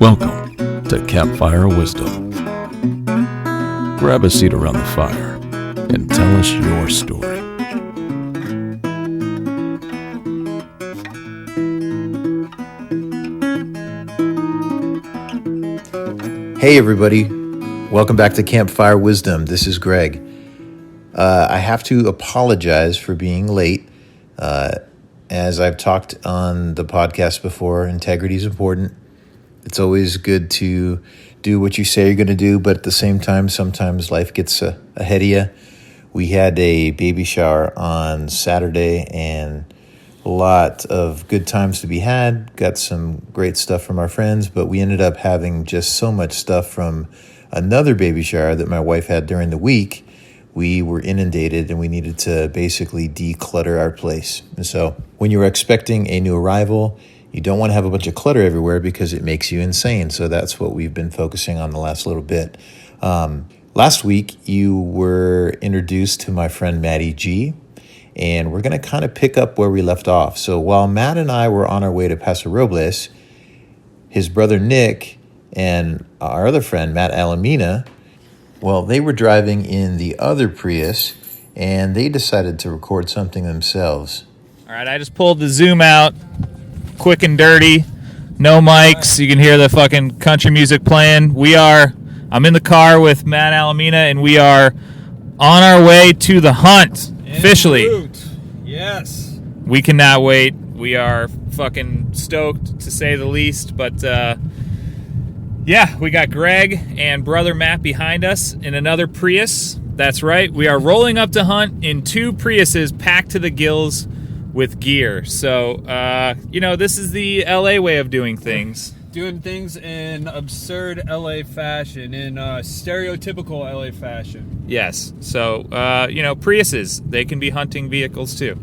Welcome to Campfire Wisdom. Grab a seat around the fire and tell us your story. Hey everybody, welcome back to Campfire Wisdom. This is Greg. I have to apologize for being late. As I've talked on the podcast before, integrity is important. It's always good to do what you say you're going to do, but at the same time, sometimes life gets ahead of you. We had a baby shower on Saturday and a lot of good times to be had. Got some great stuff from our friends, but we ended up having just so much stuff from another baby shower that my wife had during the week. We were inundated and we needed to basically declutter our place. And so when you're expecting a new arrival, you don't want to have a bunch of clutter everywhere because it makes you insane. So that's what we've been focusing on the last little bit. Last week, you were introduced to my friend Matty G, and we're going to kind of pick up where we left off. So while Matt and I were on our way to Paso Robles, his brother Nick and our other friend, Matt Alimena, well, they were driving in the other Prius, and they decided to record something themselves. All right, I just pulled the Zoom out, quick and dirty, no mics. You can hear the fucking country music playing. I'm in the car with Matt Alimena, and we are on our way to the hunt, officially. Yes. We cannot wait. We are fucking stoked, to say the least, but yeah, we got Greg and brother Matt behind us in another Prius. That's right. We are rolling up to hunt in two Priuses packed to the gills with gear. So, this is the LA way of doing things. Doing things in absurd LA fashion, in stereotypical LA fashion. Yes. So, Priuses, they can be hunting vehicles too.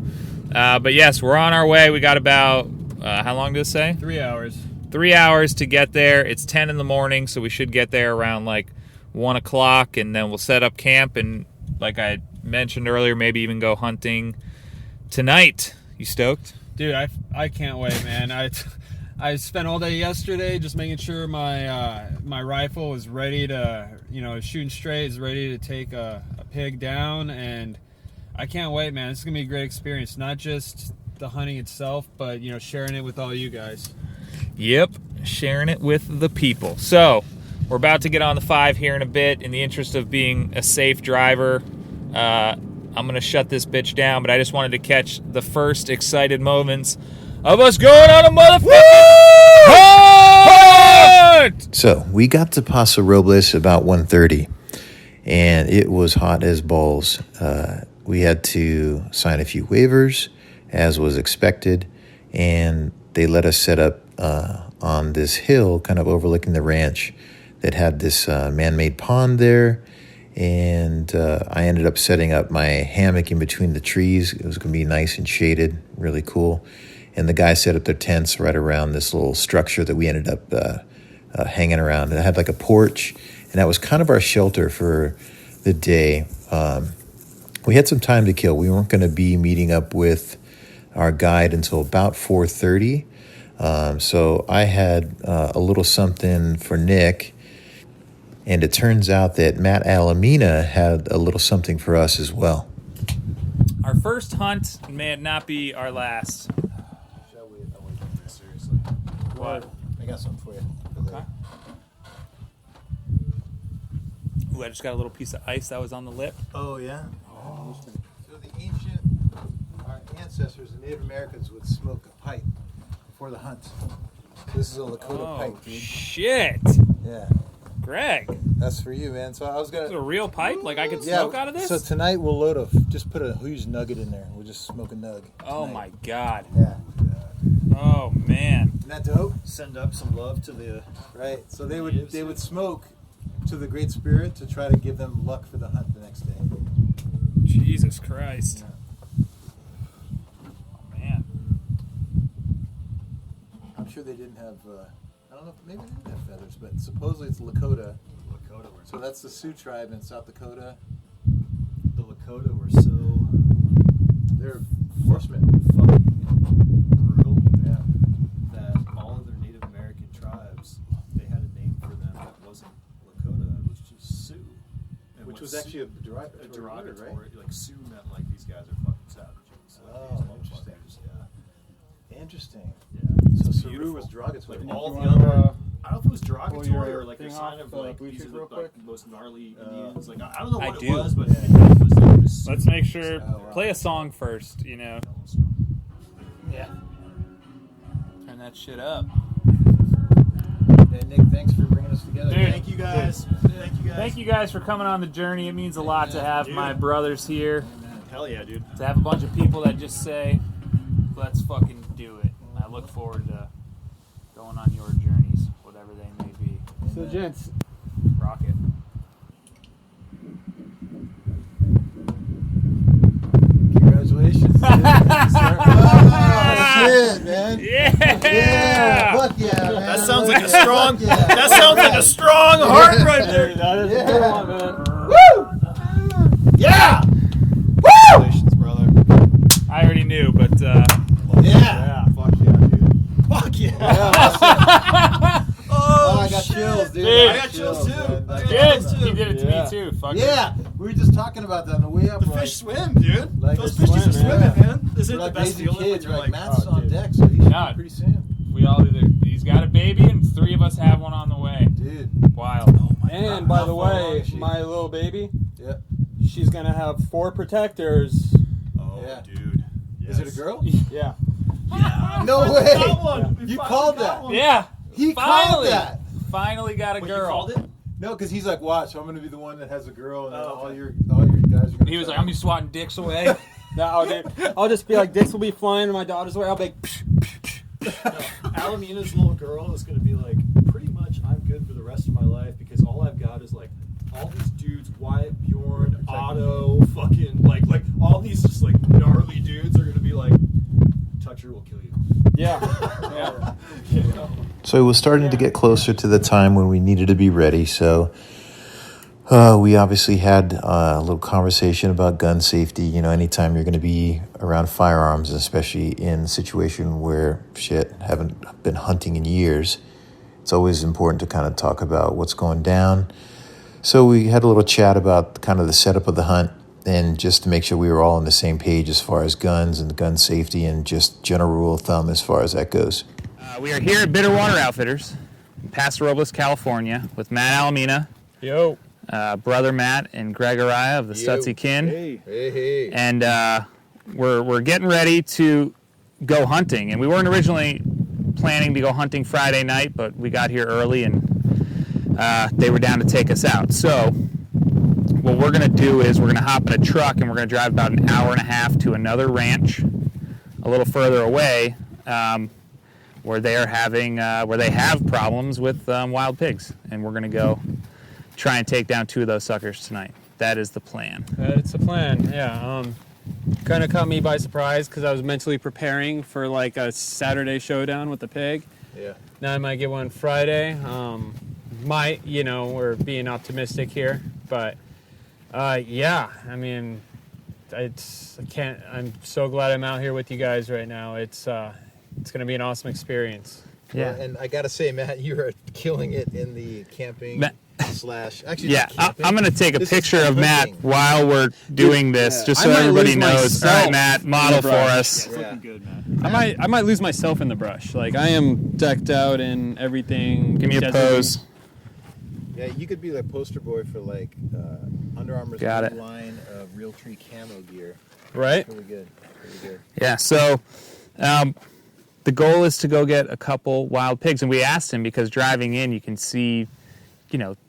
But yes, we're on our way. We got about, how long did it say? 3 hours. 3 hours to get there. It's 10 in the morning, so we should get there around like 1 o'clock, and then we'll set up camp, and like I mentioned earlier, maybe even go hunting tonight. You stoked? Dude, I can't wait, man. I spent all day yesterday just making sure my rifle was ready to, shooting straight, is ready to take a pig down, and I can't wait, man. This is going to be a great experience, not just the hunting itself, but, sharing it with all you guys. Yep, sharing it with the people. So, we're about to get on the 5 here in a bit. In the interest of being a safe driver, I'm going to shut this bitch down, but I just wanted to catch the first excited moments of us going on a motherfucking hunt! So we got to Paso Robles about 1:30, and it was hot as balls. We had to sign a few waivers, as was expected, and they let us set up on this hill kind of overlooking the ranch that had this man-made pond there. And I ended up setting up my hammock in between the trees. It was going to be nice and shaded, really cool. And the guys set up their tents right around this little structure that we ended up hanging around. And it had like a porch, and that was kind of our shelter for the day. We had some time to kill. We weren't going to be meeting up with our guide until about 4:30. So I had a little something for Nick. And it turns out that Matt Alimena had a little something for us as well. Our first hunt may not be our last. Shall we? I want to take this seriously. What? I got something for you. Okay. Ooh, I just got a little piece of ice that was on the lip. Oh, yeah? Oh. So our ancestors, the Native Americans, would smoke a pipe before the hunt. This is a Lakota pipe, dude. Shit! Yeah. Greg, that's for you, man. So I was gonna. It's a real pipe? Like I could smoke out of this? So tonight we'll just put a huge nugget in there. We'll just smoke a nug. Tonight. Oh my god. Yeah. Oh man. Isn't that dope? Send up some love to the right. So they would smoke to the Great Spirit to try to give them luck for the hunt the next day. Jesus Christ. Yeah. Oh man. I'm sure they didn't have. I don't know. Maybe they didn't have feathers, but supposedly it's Lakota. So that's the Sioux tribe in South Dakota. The Lakota were so they're horsemen. fucking brutal. Yeah. That all of their Native American tribes, they had it's actually a derogatory. right? Like Sioux meant like these guys are fucking savages. Like, Oh, these interesting. motherfuckers, Interesting. Yeah. So It's Saru beautiful. was derogatory. Like all the You wanna, other. I don't know if it was derogatory your or like a thing sign off, of like Bluetooth these are the real like, quick? most gnarly Indians. Like I don't know I what it do. was, but Yeah. it was like this. Let's make sure. Oh, wow. Play a song first, you know. Yeah. Turn that shit up. Hey, Nick, thanks for bringing us together. Dude. Thank you guys. Thank you guys. Thank you guys for coming on the journey. It means a lot to have Dude. my brothers here. Hell yeah, dude. To have a bunch of people that just say, let's fucking do it. And I look forward to going on your journeys, whatever they may be. So, gents, Rock it. Congratulations. Dude. Oh, shit, man. Yeah! Fuck yeah, man. That sounds like a strong. Fuck yeah. That sounds like a strong heart right there. that is a good one, man. Woo! Yeah! Congratulations, brother. I already knew, but Yeah. Fuck yeah, dude. Fuck yeah. Oh, I got chills, dude. Dude. I got chills, too. man. I got good. chills, too. He did it to Yeah. me too. Fuck Yeah, we were just talking about that on the way up. The like, fish swim, dude. Like Those they fishes are swim, swimming, yeah. man. Isn't we're it like the best raising feeling when kids. you're We're like, Matt's oh, on dude. deck, so he should Yeah. be pretty soon. We all either he's got a baby and 3 of us have one on the way. Dude. Wild. And by How the far along way, is she? my little baby, Yeah. she's going to have 4 protectors. Oh, Yeah. dude. Is it a Yes. girl? Yeah. No We way. got one. We You finally called got that. one. Yeah. He Finally. called that. Finally got a Wait, you girl. called it? No, because he's like, watch, I'm going to be the one that has a girl, and then Oh, all okay. your guys are going to He was like, I'm gonna be swatting dicks away. No, I'll just be like, dicks will be flying in my daughter's way. I'll be like, psh, psh, psh. Alimena's little girl is going to be like, pretty much I'm good for the rest of my life because all I've got is like all these dudes, Wyatt, Bjorn, Otto, fucking like all these just like gnarly dudes are going to be like, touch her will kill you. Yeah. Yeah. You know? So it was starting to get closer to the time when we needed to be ready. So we obviously had a little conversation about gun safety. You know, anytime you're going to be around firearms, especially in a situation where haven't been hunting in years, it's always important to kind of talk about what's going down. So we had a little chat about kind of the setup of the hunt and just to make sure we were all on the same page as far as guns and gun safety and just general rule of thumb as far as that goes. We are here at Bitterwater Outfitters in Paso Robles, California, with Matt Alimena, Yo. brother Matt, and Greg Araya of the Stutzy Kin. Hey. And we're getting ready to go hunting. And we weren't originally planning to go hunting Friday night, but we got here early and they were down to take us out. So what we're going to do is we're going to hop in a truck and we're going to drive about an hour and a half to another ranch a little further away where they are having where they have problems with wild pigs. And we're going to go try and take down 2 of those suckers tonight. That is the plan. It's a plan, yeah. Kind of caught me by surprise because I was mentally preparing for like a Saturday showdown with the pig. Yeah. Now I might get one Friday. We're being optimistic here, but yeah, I mean, I'm so glad I'm out here with you guys right now. It's going to be an awesome experience. Yeah. And I got to say, Matt, you are killing it in the camping actually. Yeah, not camping. I'm going to take a This is picture of Matt hunting. while we're doing this, Yeah. just I so might everybody lose knows. All myself right, Matt, model in the for brush. us. It's Yeah. looking good, man. I might lose myself in the brush. Like I am decked out in everything. Give me a desert. pose. Yeah, you could be the poster boy for like Under Armour's Got it. line of Realtree camo gear. Right? Really good. Really good. Yeah, so the goal is to go get a couple wild pigs. And we asked him because driving in, you can see,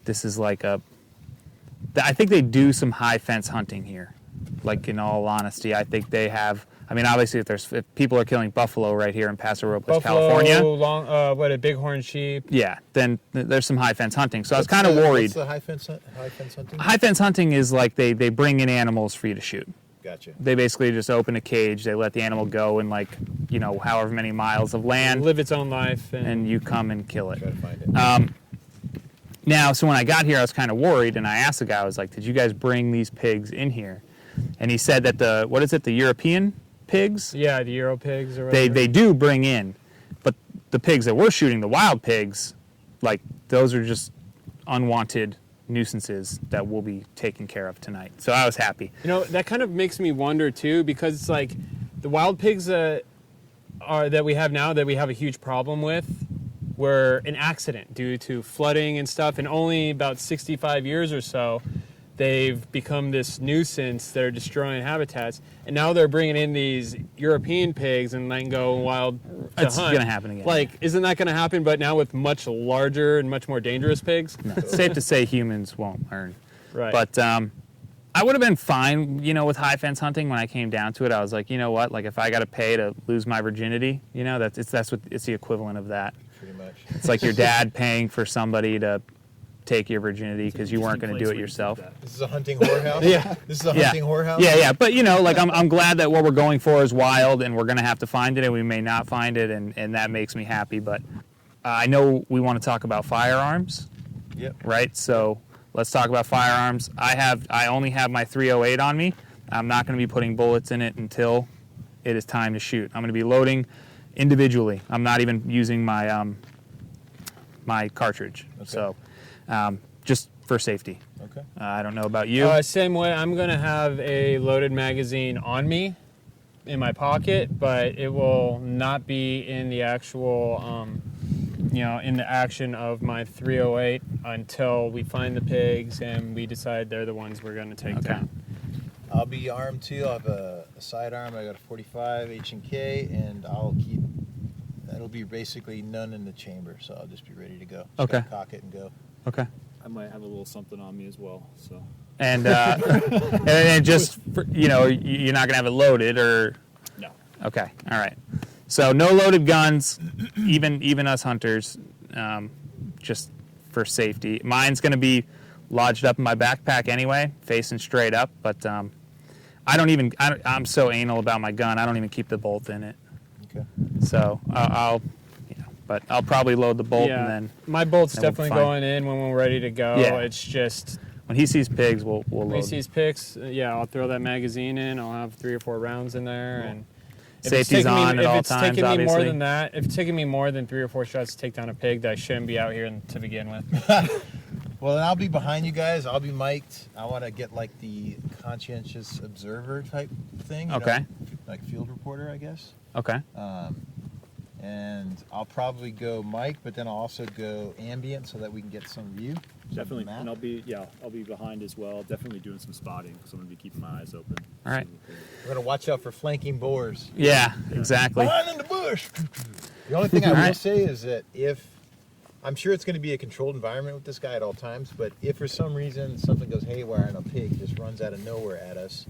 this is like I think they do some high fence hunting here. Like, in all honesty, I think they have, obviously if people are killing buffalo right here in Paso Robles, California. A bighorn sheep. Yeah, then there's some high fence hunting. So I was kind of worried. What's the high fence hunting? High fence hunting is like they bring in animals for you to shoot. Gotcha. They basically just open a cage, they let the animal go in however many miles of land, Live its own life. and you come and kill it. Try to find it. Now, so when I got here, I was kind of worried, and I asked the guy, I was like, did you guys bring these pigs in here? And he said that the European pigs? Yeah, the Euro pigs or whatever. They do bring in, but the pigs that we're shooting, the wild pigs, like those are just unwanted nuisances that we'll be taking care of tonight. So I was happy. You know, that kind of makes me wonder too, because it's like the wild pigs that we have now that we have a huge problem with were an accident due to flooding and stuff, and only about 65 years or so they've become this nuisance that are destroying habitats, and now they're bringing in these European pigs and letting go wild to It's hunt. going to happen again. Like, isn't that going to happen, but now with much larger and much more dangerous pigs? No, it's safe to say humans won't learn. Right. But I would have been fine, with high fence hunting. When I came down to it, I was like, you know what? Like, if I got to pay to lose my virginity, it's the equivalent of that. Pretty much. It's like your dad paying for somebody to take your virginity because you weren't going to do it yourself. This is a hunting whorehouse? Yeah. This is a hunting whorehouse? Yeah. But, like, I'm glad that what we're going for is wild, and we're going to have to find it, and we may not find it, and that makes me happy. But I know we want to talk about firearms. Yep. Right? So let's talk about firearms. I only have my 308 on me. I'm not going to be putting bullets in it until it is time to shoot. I'm going to be loading individually. I'm not even using my my cartridge. Okay. So just for safety. Okay. I don't know about you. Same way, I'm going to have a loaded magazine on me in my pocket, but it will not be in the actual, in the action of my 308 until we find the pigs and we decide they're the ones we're going to take down. I'll be armed too. I'll have a sidearm. I got a 45 H&K, and that'll be basically none in the chamber, so I'll just be ready to go. Just Okay. gotta cock it and go. Okay. I might have a little something on me as well. So. And and just you're not gonna have it loaded or No. Okay, all right. So no loaded guns, even us hunters, just for safety. Mine's gonna be lodged up in my backpack anyway, facing straight up. But I'm so anal about my gun. I don't even keep the bolt in it. Okay. So but I'll probably load the bolt and then my bolt's then we'll definitely find- going in when we're ready to go. Yeah. It's just when he sees pigs, we'll when load. he sees pigs, I'll throw that magazine in. I'll have 3 or 4 rounds in there, and if Safety's on at all times, If it's taking me more than 3 or 4 shots to take down a pig, that I shouldn't be out here to begin with. Well, then I'll be behind you guys. I'll be mic'd. I want to get like the conscientious observer type thing. Okay. Like field reporter, I guess. Okay. And I'll probably go mic, but then I'll also go ambient so that we can get some view. Definitely, Map. and I'll be behind as well. Definitely doing some spotting because I'm gonna be keeping my eyes open. All right. We're gonna watch out for flanking boars. Yeah, exactly. Behind in the bush. The only thing I will say is that I'm sure it's going to be a controlled environment with this guy at all times, but if for some reason something goes haywire and a pig just runs out of nowhere at us,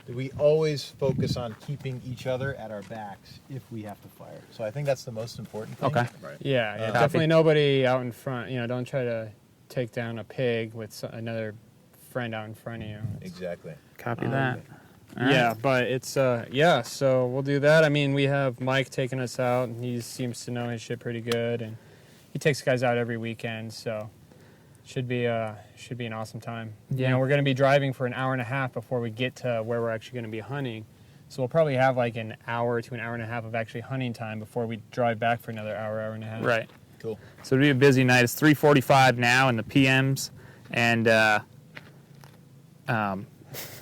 we always focus on keeping each other at our backs if we have to fire. So I think that's the most important thing. Okay. Right. Yeah, Copy. definitely nobody out in front. Don't try to take down a pig with another friend out in front of you. Exactly. Copy that. All Yeah, right. but it's so we'll do that. I mean, we have Mike taking us out, and he seems to know his shit pretty good, and he takes guys out every weekend, so should be an awesome time. Yeah. We're going to be driving for an hour and a half before we get to where we're actually going to be hunting. So we'll probably have like an hour to an hour and a half of actually hunting time before we drive back for another hour and a half. Right. Cool. So it'll be a busy night. It's 3:45 now in the PMs, and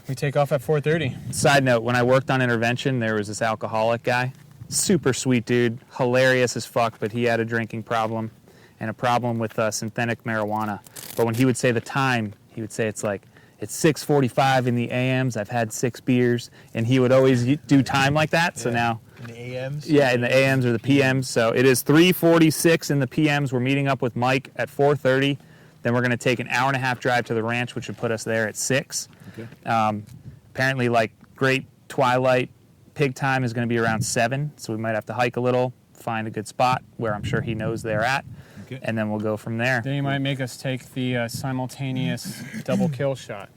We take off at 4:30. side note: when I worked on intervention, there was this alcoholic guy, super sweet dude, hilarious as fuck, but he had a drinking problem and a problem with synthetic marijuana. But when he would say the time, he would say it's 6:45 in the AMs. I've had 6 beers, and he would always do time like that. So now. In the AMs? Yeah, in the AMs or the PMs. So it is 3:46 in the PMs. We're meeting up with Mike at 4:30. Then we're going to take an hour and a half drive to the ranch, which would put us there at 6. Okay. Apparently, great twilight pig time is going to be around 7. So we might have to hike a little, find a good spot where I'm sure he knows they're at. Okay. And then we'll go from there. Then you might make us take the simultaneous double kill shot.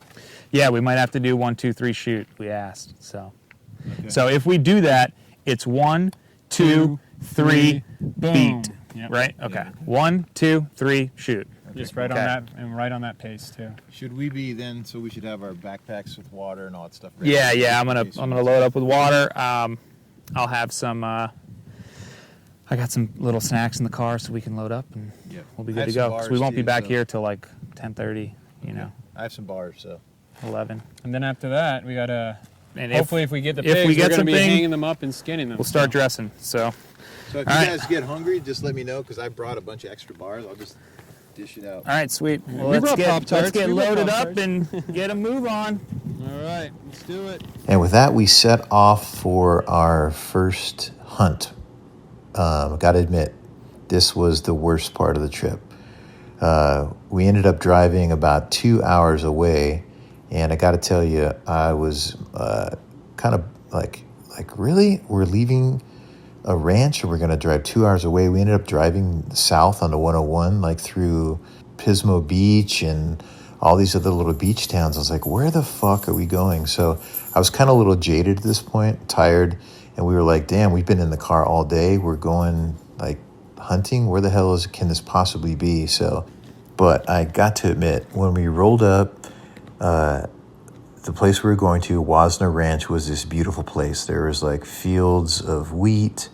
Yeah, we might have to do 1, 2, 3 shoot. We asked. So if we do that, it's 1, 2, 3, beat. Yep. Right? Okay. 1, 2, 3, shoot. Just right Okay. on that, and right on that pace too. Should we be then? So we should have our backpacks with water and all that stuff. ready? Yeah. I'm In case gonna we- load up with water. I'll have some. I got some little snacks in the car, so we can load up and Yeah. we'll be I good have to some go. 'Cause bars we won't be too, back so- here till 10:30. you know, I have some bars, so 11. And then after that, we gotta. And Hopefully, if we get the if pigs, we get we're gonna be something, hanging them up and skinning them. we'll start dressing. So if you right. guys get hungry, just let me know because I brought a bunch of extra bars. I'll just dish it out. all right, sweet. Well, We let's brought get Pop-Tarts. We brought loaded up Pop-Tarts. and get a move on. All right, let's do it. And with that, we set off for our first hunt. Gotta admit, this was the worst part of the trip. We ended up driving about 2 hours away, and I gotta tell you, I was kind of like, really? We're leaving a ranch, or we're gonna drive 2 hours away? We ended up driving south on the 101, like through Pismo Beach and all these other little beach towns. I was like, where the fuck are we going? So I was kind of a little jaded at this point, tired, and we were like, damn, we've been in the car all day. We're going like hunting. Where the hell can this possibly be? So, but I got to admit, when we rolled up, the place we were going to, Huasna Ranch, was this beautiful place. There was like fields of wheat.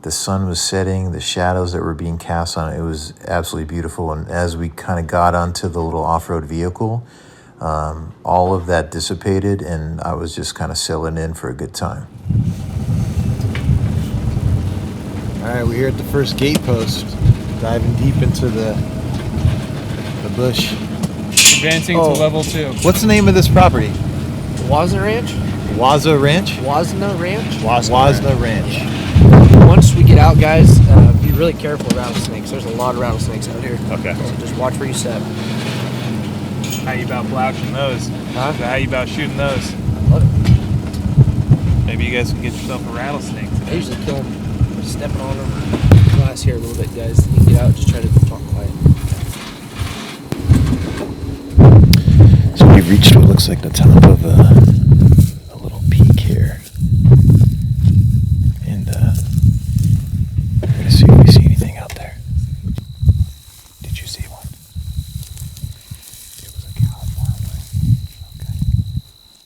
The sun was setting, the shadows that were being cast on it was absolutely beautiful. And as we kind of got onto the little off-road vehicle, all of that dissipated, and I was just kind of settling in for a good time. All right, we're here at the first gate post, diving deep into the bush. Advancing to level 2. What's the name of this property? Huasna Ranch? Huasna Ranch? Huasna Ranch? Huasna Ranch. Once we get out, guys, be really careful of rattlesnakes. There's a lot of rattlesnakes out here. Okay. So just watch where you step. How you about blouching those? Huh? How you about shooting those? Love it. Maybe you guys can get yourself a rattlesnake I today. usually kill them by stepping on them. Glass here a little bit, guys. You can get out, just try to talk quiet. So we've reached what looks like the top of a little peak here. And we're going to see if we see anything out there. Did you see one? It was a cow far away. Okay.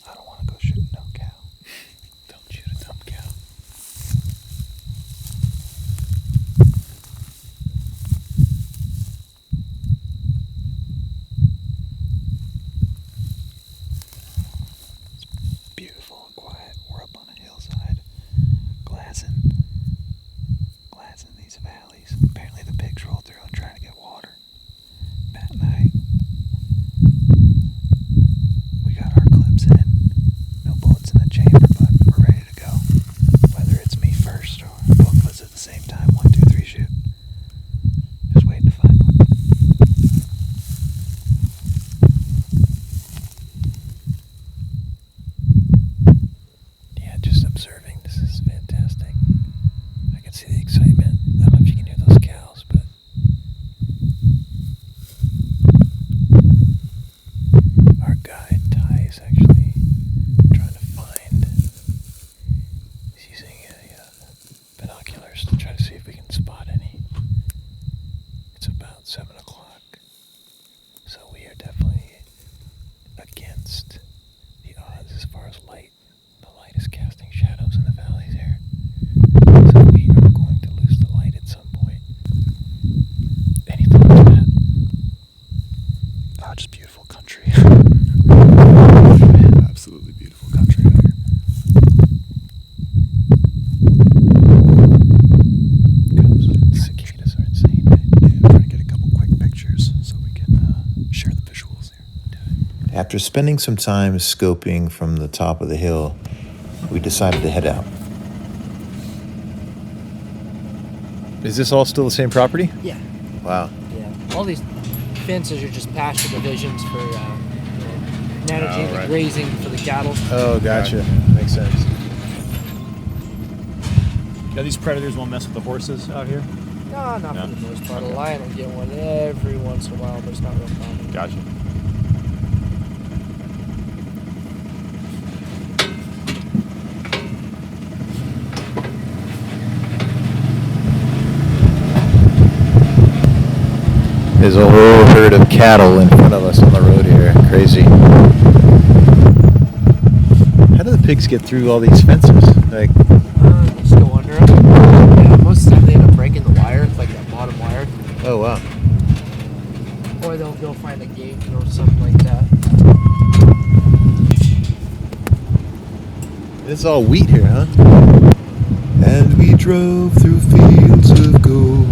I don't want to go shoot no cow. Don't shoot a dumb cow. Beautiful and quiet. We're up on a hillside, glassing these valleys. Apparently the pigs rolled through and trying to get water. Matt and I, we got our clips in. No bullets in the chamber, but we're ready to go. Whether it's me first or both of us at the same time, 1, 2, 3, shoot. Just waiting to find one. Yeah, just observing. This is fantastic. I can see the excitement. I don't know if you can hear those cows, but our guide, Ty, is actually trying to find. He's using binoculars to try to see if we can spot any. It's about 7 o'clock, so we are definitely against the odds as far as light. The light is casting shadows in the valleys here. So we are going to lose the light at some point. Any thoughts, Matt? Oh, just beautiful country. Absolutely beautiful country out here. Cicadas are insane, right? Yeah, I'm trying to get a couple quick pictures so we can share the visuals here. After spending some time scoping from the top of the hill, we decided to head out. Is this all still the same property? Yeah. Wow. Yeah. All these fences are just pasture divisions for managing the grazing for the cattle. Oh, gotcha. Makes sense. Yeah, these predators won't mess with the horses out here. No, not for the most part. A lion will get one every once in a while, but it's not real common. Gotcha. There's a whole herd of cattle in front of us on the road here. Crazy. How do the pigs get through all these fences? Like, Just go under them. Yeah, most of the time they end up breaking the wire, like that bottom wire. oh wow. Or they'll find It's all wheat here, huh? And we drove through fields of gold.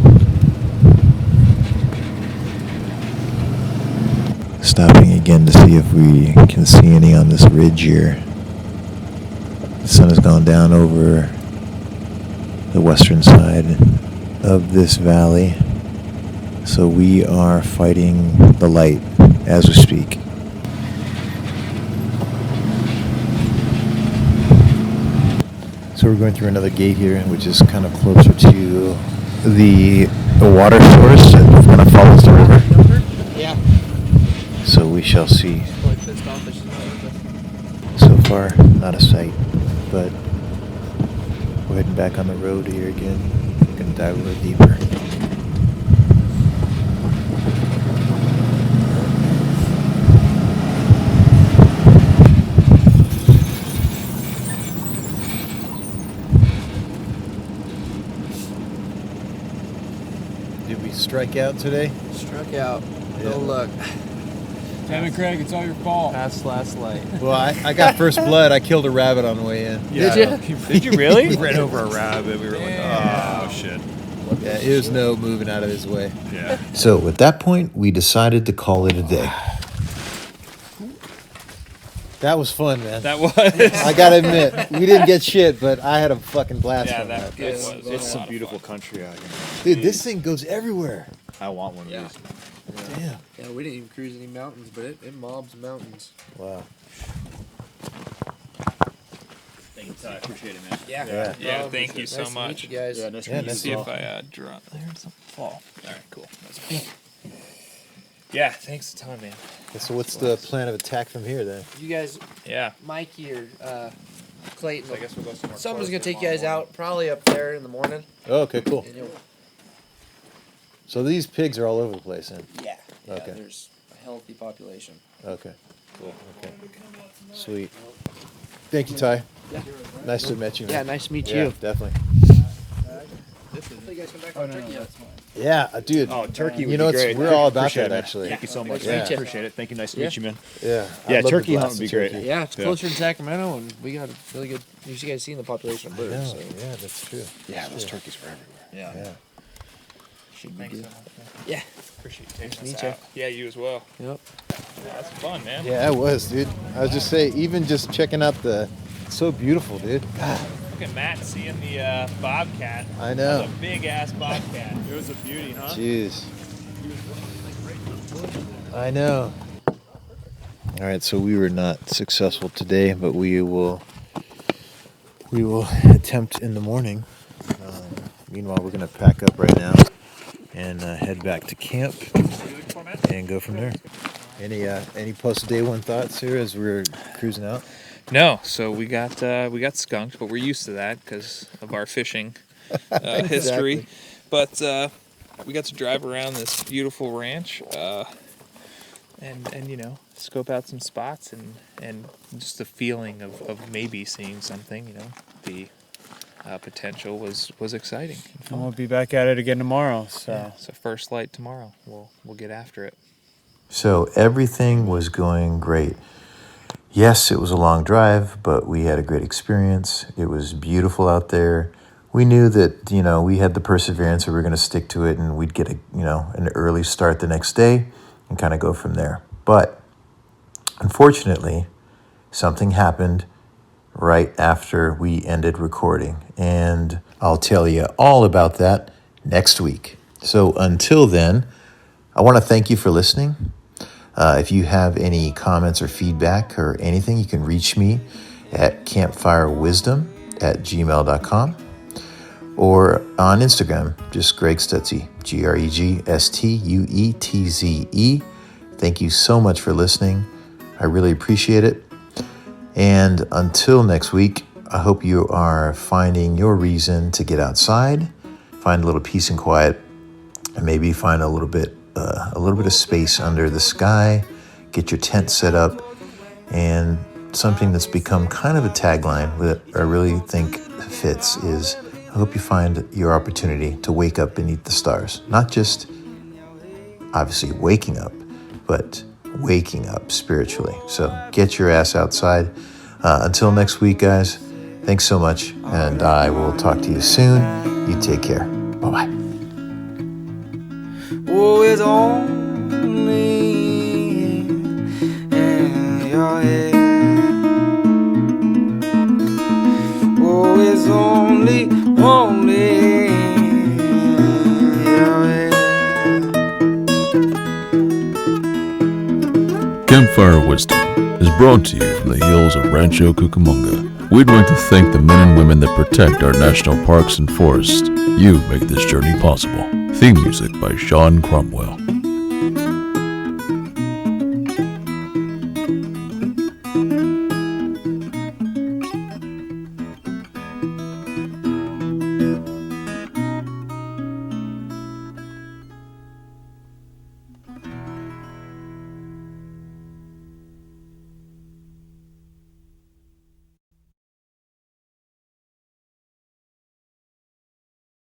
Stopping again to see if we can see any on this ridge here. The sun has gone down over the western side of this valley, so we are fighting the light as we speak. So we're going through another gate here, which is kind of closer to the water source, and we're going to follow the river. Yeah. So we shall see. Really pissed off that she's not with us. So far, not a sight, but we're heading back on the road here again. We're going to dive a little deeper. Did we strike out today? Struck out. Yeah. No luck. Damn it, Craig, it's all your fault. Past last light. Well, I got first blood. I killed a rabbit on the way in. Did you? Did you really? We ran over a rabbit. We were like, oh, shit. Yeah, it was no moving out of his way. Yeah. So at that point, we decided to call it a day. That was fun, man. That was. I gotta admit, we didn't get shit, but I had a fucking blast Yeah, on that that. was. It's some beautiful country out here. Dude, this thing goes everywhere. I want one of Yeah. these. Damn. Yeah, we didn't even cruise any mountains, but it mobs mountains. Wow. Thank you, Ty. Appreciate it, man. Yeah. Yeah. Yeah, thank you so Nice to much. meet you guys. Yeah, nice to Yeah, meet you. nice See to if meet I draw. There's some fall. All right, cool. Yeah, thanks a ton, man. So what's the plan of attack from here then? You guys, Yeah. Mikey or Clayton, So I guess we'll go somewhere. someone's closer gonna take you tomorrow guys out, probably up there in the morning. Oh, okay, cool. And you'll, So these pigs are all over the place then? yeah. Okay. There's a healthy population. Okay. Cool. Okay. Sweet. Thank you, Ty. Yeah. Nice to meet you, man. Yeah, nice to meet Yeah, you. definitely. You guys come back on turkey yet? Yeah, dude. Oh, turkey would You know, be great. we're all about Appreciate that, it, man. actually. Thank you so much. Nice to man. meet you. Appreciate it. Thank you. Nice to Yeah. meet you, man. Yeah. Yeah, I'd love to turkey blast hunt would be the great. turkey. Yeah, it's Yeah. closer in Sacramento, and we got a really good. You guys seen the population of I birds? know. So Yeah, that's true. Yeah, those turkeys were everywhere. Yeah. should be Thanks good. so much, man. Yeah. Appreciate you taking Nice to us meet you. out. Yeah, you as well. Yep. Yeah, that's fun, man. Yeah, it was, dude. I was just saying, even just checking out it's so beautiful, dude. God, Look at Matt seeing the bobcat. I know. That's a big ass bobcat. It was a beauty, huh? jeez. I know. All right, so we were not successful today, but we will attempt in the morning. Meanwhile, we're gonna pack up right now and head back to camp and go from there. Any post day one thoughts here as we're cruising out? No, so we got skunked, but we're used to that because of our fishing history. But we got to drive around this beautiful ranch and you know, scope out some spots and just the feeling of maybe seeing something. You know, the potential was exciting. And fun. And we'll be back at it again tomorrow. So Yeah, so first light tomorrow. We'll get after it. So everything was going great. Yes, it was a long drive, but we had a great experience. It was beautiful out there. We knew that, you know, we had the perseverance, so we were going to stick to it, and we'd get an early start the next day and kind of go from there. But unfortunately, something happened right after we ended recording, and I'll tell you all about that next week. So until then, I want to thank you for listening. If you have any comments or feedback or anything, you can reach me at campfirewisdom@gmail.com or on Instagram, just Greg Stutze, GregStuetze. Thank you so much for listening. I really appreciate it. And until next week, I hope you are finding your reason to get outside, find a little peace and quiet, and maybe find a little bit of space under the sky, get your tent set up, and something that's become kind of a tagline that I really think fits is, I hope you find your opportunity to wake up beneath the stars. Not just, obviously, waking up, but waking up spiritually. So get your ass outside. Until next week, guys, Thanks so much, and I will talk to you soon. You take care. Bye-bye. Oh, it's only in your head. Oh, it's only in your head. Campfire Wisdom is brought to you from the hills of Rancho Cucamonga. We'd like to thank the men and women that protect our national parks and forests. You make this journey possible. Theme music by Sean Cromwell.